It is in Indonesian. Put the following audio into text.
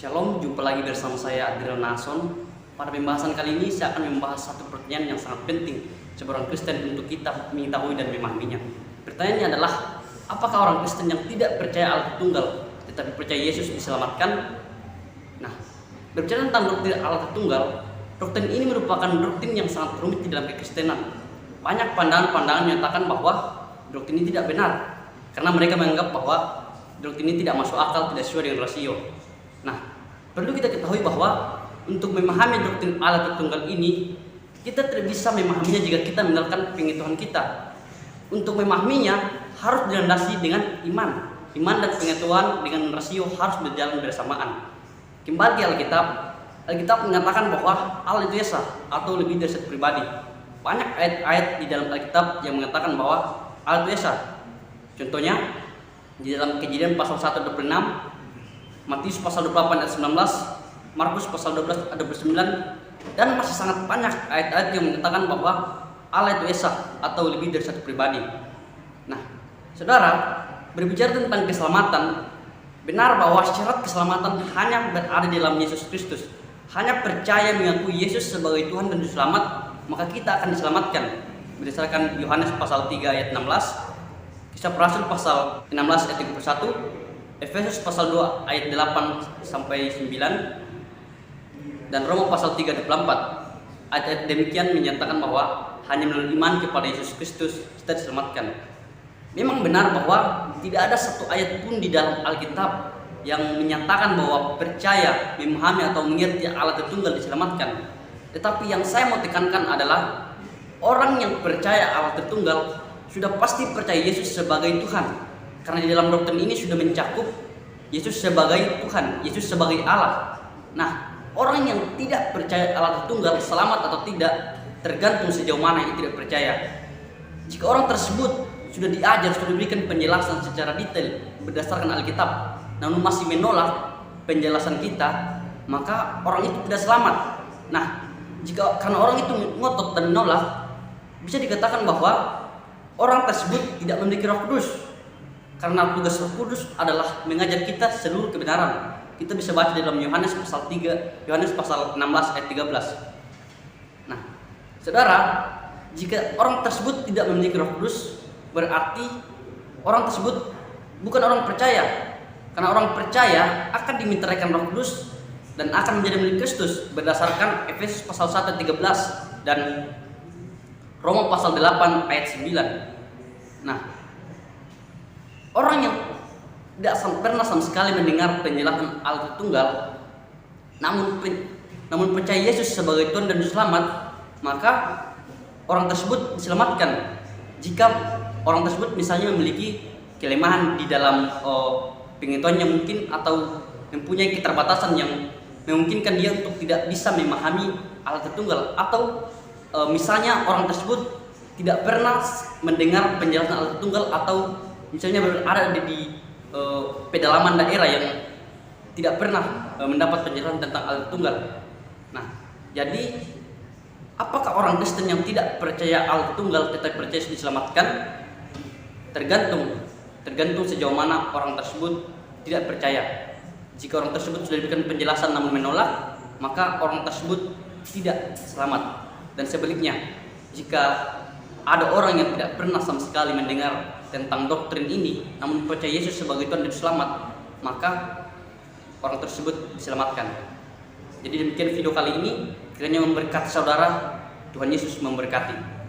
Shalom, jumpa lagi bersama saya Adrian Nason. Pada pembahasan kali ini saya akan membahas satu pertanyaan yang sangat penting seorang Kristen untuk kita mengetahui dan memahaminya. Pertanyaannya adalah, apakah orang Kristen yang tidak percaya Allah Tritunggal tetapi percaya Yesus diselamatkan? Nah, berbicara tentang doktrin Allah Tritunggal, doktrin ini merupakan doktrin yang sangat rumit di dalam kekristenan. Banyak pandangan-pandangan menyatakan bahwa doktrin ini tidak benar karena mereka menganggap bahwa doktrin ini tidak masuk akal, tidak sesuai dengan rasio. Nah, perlu kita ketahui bahwa untuk memahami doktrin Allah Tritunggal ini, kita tidak bisa memahaminya jika kita meninggalkan pengetahuan kita. Untuk memahaminya harus dilandasi dengan iman. Iman dan pengetahuan dengan rasio harus berjalan bersamaan. Kembali ke Alkitab, Alkitab mengatakan bahwa Allah itu esa atau lebih dari satu pribadi. Banyak ayat-ayat di dalam Alkitab yang mengatakan bahwa Allah itu esa. Contohnya di dalam Kejadian pasal 1:26, Matius pasal 28 ayat 19, Markus pasal 12 ayat 29, dan masih sangat banyak ayat-ayat yang mengatakan bahwa Allah itu esa atau lebih dari satu pribadi. Nah, saudara, berbicara tentang keselamatan, benar bahwa syarat keselamatan hanya berada di dalam Yesus Kristus. Hanya percaya mengakui Yesus sebagai Tuhan dan Juru Selamat, maka kita akan diselamatkan. Berdasarkan Yohanes pasal 3 ayat 16, Kisah Para Rasul pasal 16 ayat 31, Efesus pasal 2 ayat 8 sampai 9, dan Roma pasal 3 ayat 4. Ayat demikian menyatakan bahwa hanya melalui iman kepada Yesus Kristus kita diselamatkan. Memang benar bahwa tidak ada satu ayat pun di dalam Alkitab yang menyatakan bahwa percaya, memahami atau mengerti Allah Tritunggal diselamatkan. Tetapi yang saya mau tekankan adalah orang yang percaya Allah Tritunggal sudah pasti percaya Yesus sebagai Tuhan. Karena di dalam doktrin ini sudah mencakup Yesus sebagai Tuhan, Yesus sebagai Allah. Nah, orang yang tidak percaya Allah Tritunggal selamat atau tidak tergantung sejauh mana ia tidak percaya. Jika orang tersebut sudah diajar, sudah diberikan penjelasan secara detail berdasarkan Alkitab, namun masih menolak penjelasan kita, maka orang itu tidak selamat. Nah, jika karena orang itu ngotot dan menolak, bisa dikatakan bahwa orang tersebut tidak memiliki Roh Kudus. Karena tugas Roh Kudus adalah mengajar kita seluruh kebenaran. Kita bisa baca di dalam Yohanes pasal 3, Yohanes pasal 16 ayat 13. Nah, saudara, jika orang tersebut tidak memiliki Roh Kudus, berarti orang tersebut bukan orang percaya. Karena orang percaya akan diminteraikan Roh Kudus dan akan menjadi milik Kristus berdasarkan Efesus pasal 1 ayat 13 dan Roma pasal 8 ayat 9. Nah, orang yang tidak pernah sama sekali mendengar penjelasan Allah Tritunggal, namun percaya Yesus sebagai Tuhan dan Juru Selamat, maka orang tersebut diselamatkan. Jika orang tersebut misalnya memiliki kelemahan di dalam pengetahuannya mungkin, atau mempunyai keterbatasan yang memungkinkan dia untuk tidak bisa memahami Allah Tritunggal, atau misalnya orang tersebut tidak pernah mendengar penjelasan Allah Tritunggal, atau misalnya berada di pedalaman daerah yang tidak pernah mendapat penjelasan tentang Allah Tritunggal. Nah, jadi apakah orang Kristen yang tidak percaya Allah Tritunggal tetapi percaya diselamatkan? Tergantung sejauh mana orang tersebut tidak percaya. Jika orang tersebut sudah diberikan penjelasan namun menolak, maka orang tersebut tidak selamat. Dan sebaliknya, jika ada orang yang tidak pernah sama sekali mendengar tentang doktrin ini namun percaya Yesus sebagai Tuhan dan Selamat, maka orang tersebut diselamatkan. Jadi demikian video kali ini, kiranya memberkati saudara. Tuhan Yesus memberkati.